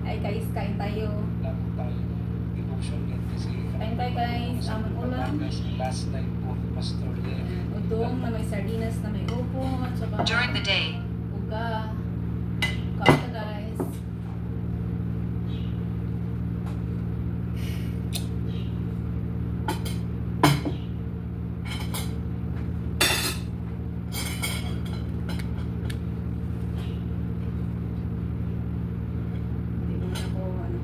Ay guys, kain tayo. Lalo tayo devotion yan kasi Kain tayo guys. Amang ulam. last night po Pastor Lev. Udong na may sardinas na may upo. At saka During the day, uga. Kain ka guys. Hindi naman ako ano.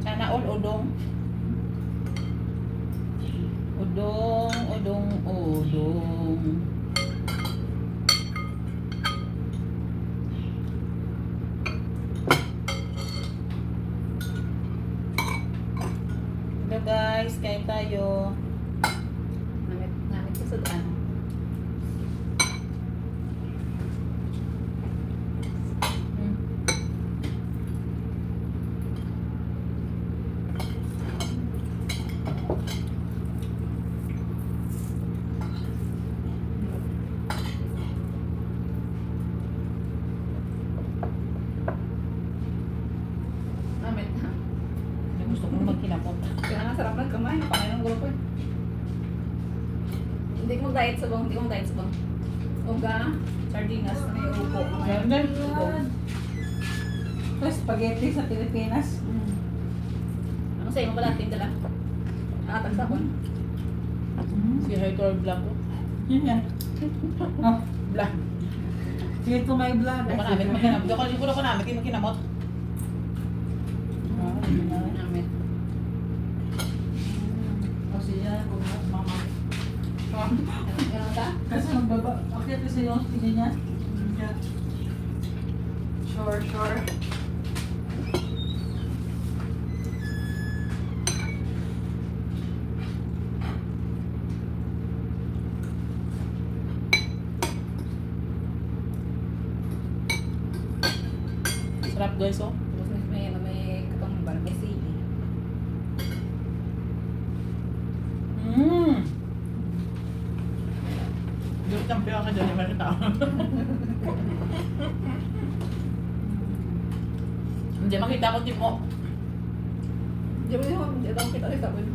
Sana all udong. Udong, udong, udong. Hello guys, kain tayo. Namit ko sa daan. Namit ha. Gusto kong magkinapot. Kaya nga sarap ng kamay. Pangay ng grupo. Hindi ko diet sa bang. Hindi ko diet sa bang. Uga, sardinas na may upo. Ganda. Udong. Tapos spaghetti sa Pilipinas. Ano sa'yo mo pala? Tindala? Tagsabon. Si Hector Blanco. Yan. Oh, Black. sige to my vlog. Doon ko namin magkinamot. Doon ko namin magkinamot. Namin. Kasi yan, kung mama. Ganun ka? Kasi magbaba. Akit kasi yung tingin niya. Yeah. Sure, sure. Sarap guys oh. Tapos may katumbal, may sili. Yung kampiyon ka dyan, yung mga tao. Hindi makita ko tipo. Hindi mo kita rin sabon.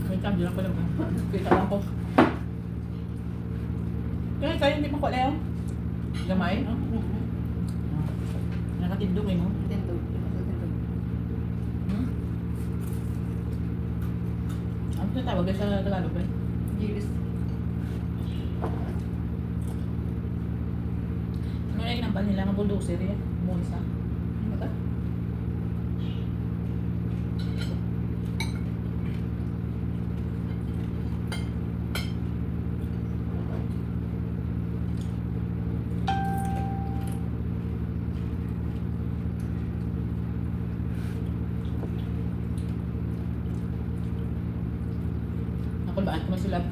May kampiyon ako lang. Kita lang ko. Kaya tayo hindi mo ko leo. Gamay? Nakatindong eh mo. Tindog. Ano ito tawag sa Tagalog ba? Gilis. Ano na ginambal nila ng bulldozer eh? Monsa. Ano ba? Nakulbaan ko na sila.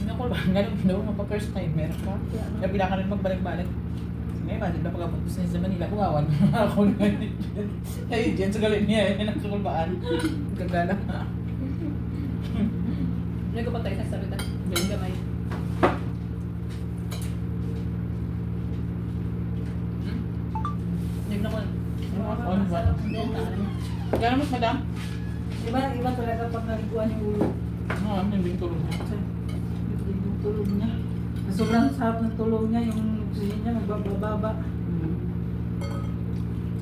Nakulbaan, ganun daw, magpa-first timer ka. Napila ka rin magbalik-balik. Ngayon, bakit na pag-apuntos na sa Manila, bukawan ako na dyan. Ay, dyan sa galit niya, yan ang nakulbaan. Gagala. Hindi ko pa tayo nagsabi ta. Galing gamay. Hindi na ko. On one. Gano'n mas madam? Iba talaga pag naliguan yung ulo. Oo, hindi yung tulog niya. Yung tulog niya. Sobrang sarap ng tulog niya, yung oxygen niya magbababa.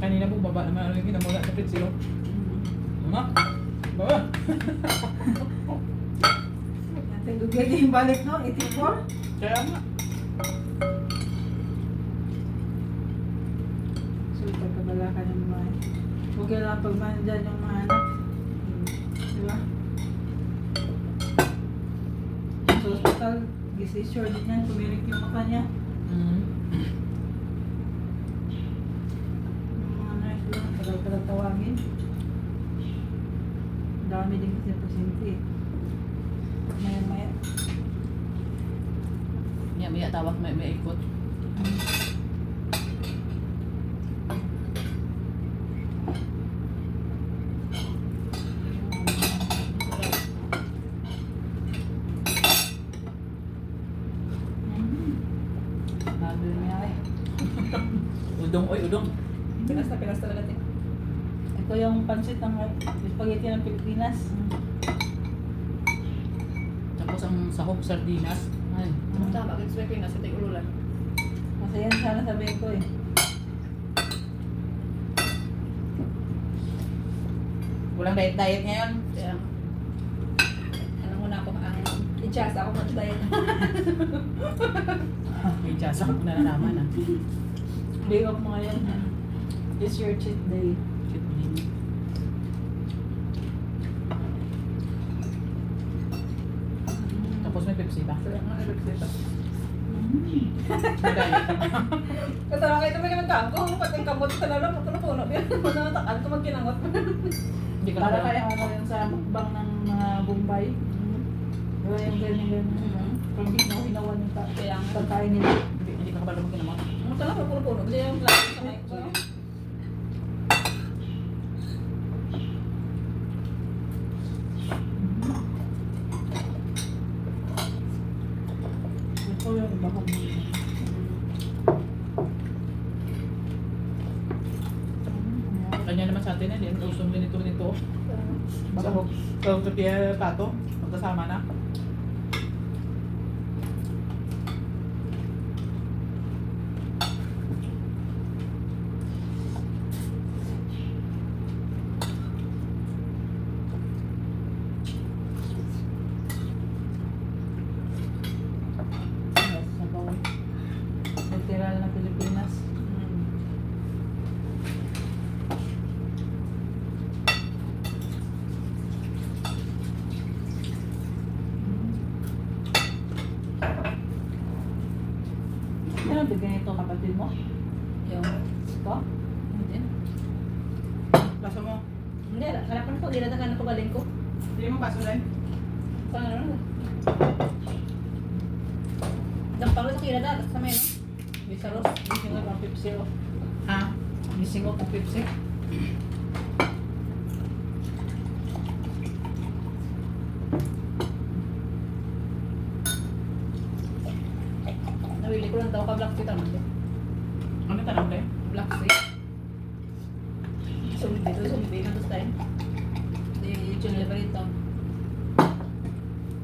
Kanina bumaba naman ano yung ginamula sa pitsilo. Hmm. Ano? Baba. Natin dugay din balik no, 84. Kaya nga. So pagkabala ka ng mga huwag ka lang pagmandyan yung mga anak. Di ba? Sa hospital, gisisure din yan, tumirik yung mata niya. Mm. Yung mga nurse lang, tagal-tagal tawagin. Ang dami din kasi pasyente. Maya-maya. Maya tawag may ikot. Sabi niya eh. Udong, oy, udong. Pinas talaga din. Ito yung pansit ng spaghetti ng Pilipinas. Tapos ang sahog sardinas. Ay. Tama, expect ko na sa tig-ululan. Kasi yan sana sabihin ko eh. Walang diet ngayon. Kaya, ano muna ako, ang i-chast ako mag-diet. May chasa ko na naman ah. Day off mo ngayon. It's your cheat day. Tapos may Pepsi ba? So, yung mga nag-dito. May diet. Kasama kayo naman naman tangko, pati yung kamot sa lalo, puno-puno. Ano ito magkinangot? Hindi ko Para na kaya ano yun sa mukbang ng mga Bombay. Diba yung ganyan-ganyan. Pag hinawan yung Kaya nga. pagkain nila. Hindi ka kabalo magkinamot. Ano ka lang, puno-puno. Kasi yung plastic sa may ko. Ito yung iba kong Kanya naman sa atin na din. Usong din ito nito. Sahog. Sahog sa piya pato. Magkasama na. sabaw. Literal na Pilipinas. Ano bigyan ito kapatid mo? Yung, Ito? hindi. Paso mo. Hindi, harapan ko, dinadagan ko galing ko. Hindi mo paso rin. Saan ano? Dampang sa kira dahil sa may, no? Gising ko ng Pepsi oh. Ha? Gising ko ng Pepsi. Nawili ko lang daw ka black tea naman. Ano tanong din? Black tea. Sumbi na to tayo. Hindi, yung librito.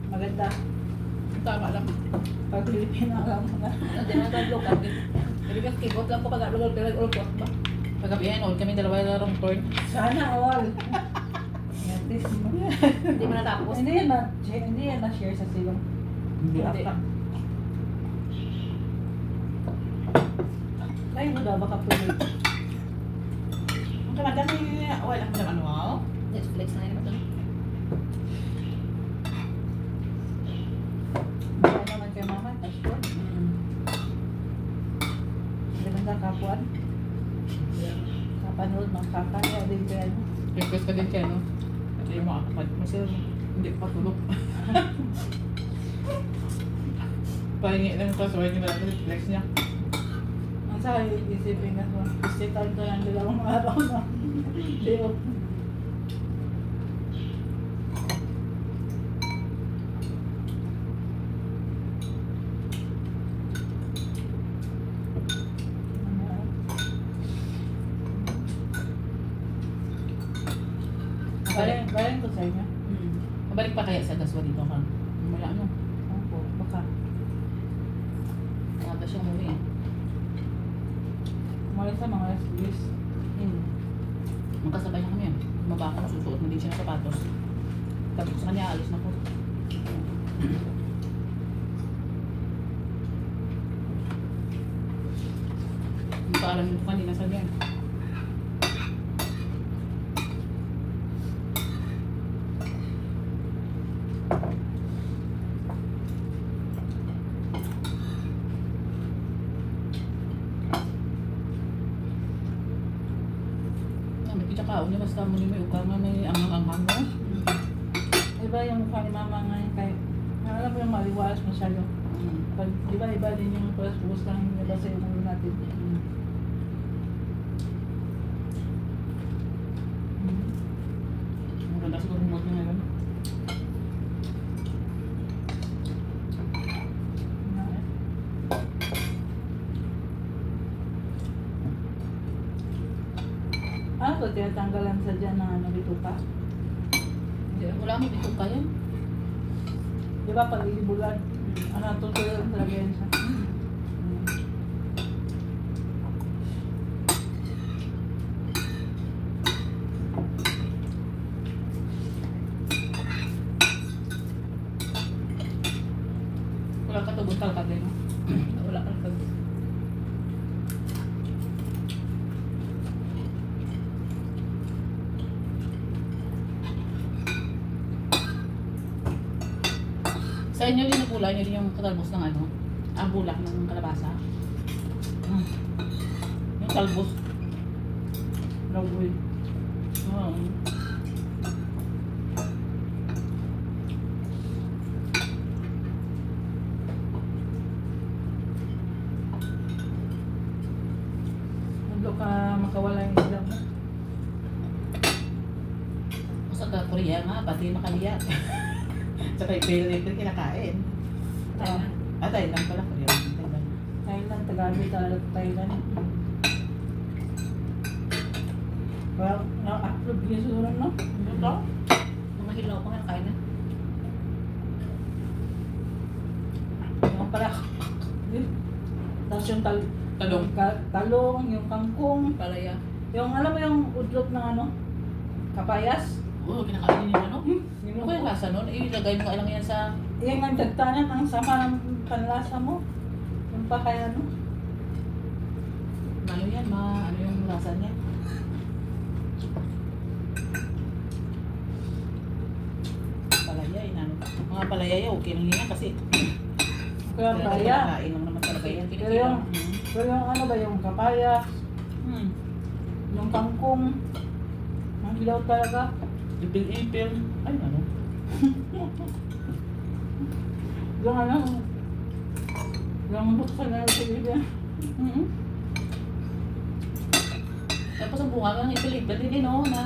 Maganda. Tama lang. Pag Pilipina alam mo na. Hindi na tayo local. Pero kasi kibot lang ko pag-alugol, pero ulpot ba? Pagkabihan, old kami dalawa larong corn. Sana all. Yatis mo. Hindi mo natapos. Hindi yan na-share sa silong. Hindi Hindi. ata. Ay, mo daw baka tuloy. Ang kamadami, wala mo naman wow. Netflix na yun ito. Baka naman kay mama, dashboard. Maganda kapuan. Kapanood, magkakaya din kaya ano. Request ka din siya, no? Kasi mo ako, masir, hindi pa tulog. Pahingi lang ito, so hindi mo lang Netflix niya. Ang sa isipin ka ko, isitan ko ng 2 araw na. Diyo. Galing ko sa inyo. Mabalik pa kaya sa gaswa dito ka? Wala ano? Opo, baka. Mga ba siyang muli eh. Umalis sa mga alas 10. Hindi. din siya ng sapatos. Sabi ko sa kanya, alis na po. Hindi pa alam nito kanina sa yan. May kitakaon niya, basta mo may ukang nga may angang-anghang mo. Iba yung mukha ni mama ngayon kay alam mo yung maliwalas masyado. Pag, di ba iba din yung bukas lang yung iba sa yung ulo natin. Ang ganda siguro mo niya ngayon. Ano to, tinatanggalan sa dyan ng ano, bituka? Wala kami dito kaya. Di ba pag ilibulan, ano, tutuloy talaga yan siya. Wala ka tubod kalkad din. Wala ka pag... Sa inyo din yung kulay, yun yung katalbos ng ano, ang bulak ng kalabasa. Yung talbos. Ragway. Oo. Mundo ka makawala yung islam mo. Sa Korea nga, pati makaliya. Tsaka ipil kinakain. Thailand. Thailand pala, Korea. Thailand. Thailand, Tagalog, Thailand. Well, na-upload yung surat, no? Ito? Mga hilaw pa nga kain na. Yung pala. Tapos yung Talong. talong, yung kangkong, Palaya. yung alam mo yung udlot ng ano? Kapayas? Oo, kinakain din yung ano. Yun Ano ba yung lasa nun? Ilagay mo ka lang yan sa... yung ang dagtanan, ang sama ng panlasa mo. Yung pa kaya ano? Ano yan, ano yung lasa niya? Palaya, inano. Mga palaya yan, okay lang yan kasi... Kaya kaya. Kinakain lang naman talaga yan. Pero yung, pero yung ano ba, yung kapayas, yung kangkong, ang hilaw talaga. Ipil-ipil. Ay, ano? Yung ano, yung buksan na sa bibig. Tapos ang bunga ng ipil-ipil din, no? Na...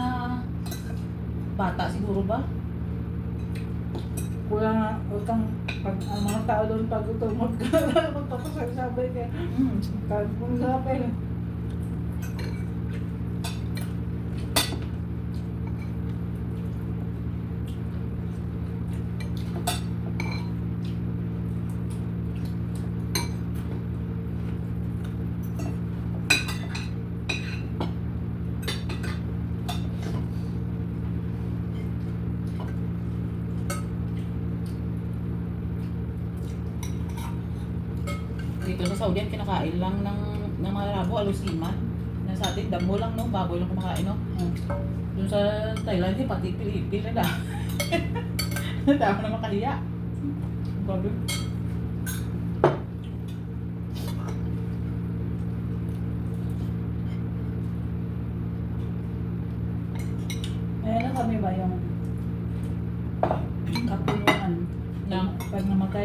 Bata siguro ba? Kuya nga, huwag kang, pag ang mga tao doon pag utumot ka, magpapasabi ka. Kung sabi, Dito sa Saudi, kinakain lang ng mga labo, alusiman. Nasa atin, damo lang, no? Baboy lang kumakain, no? Doon sa Thailand, pati Pilipin na. Tama na makahiya. Grabe. ayan na kami ba yung kapunuan Ng? pag namatay.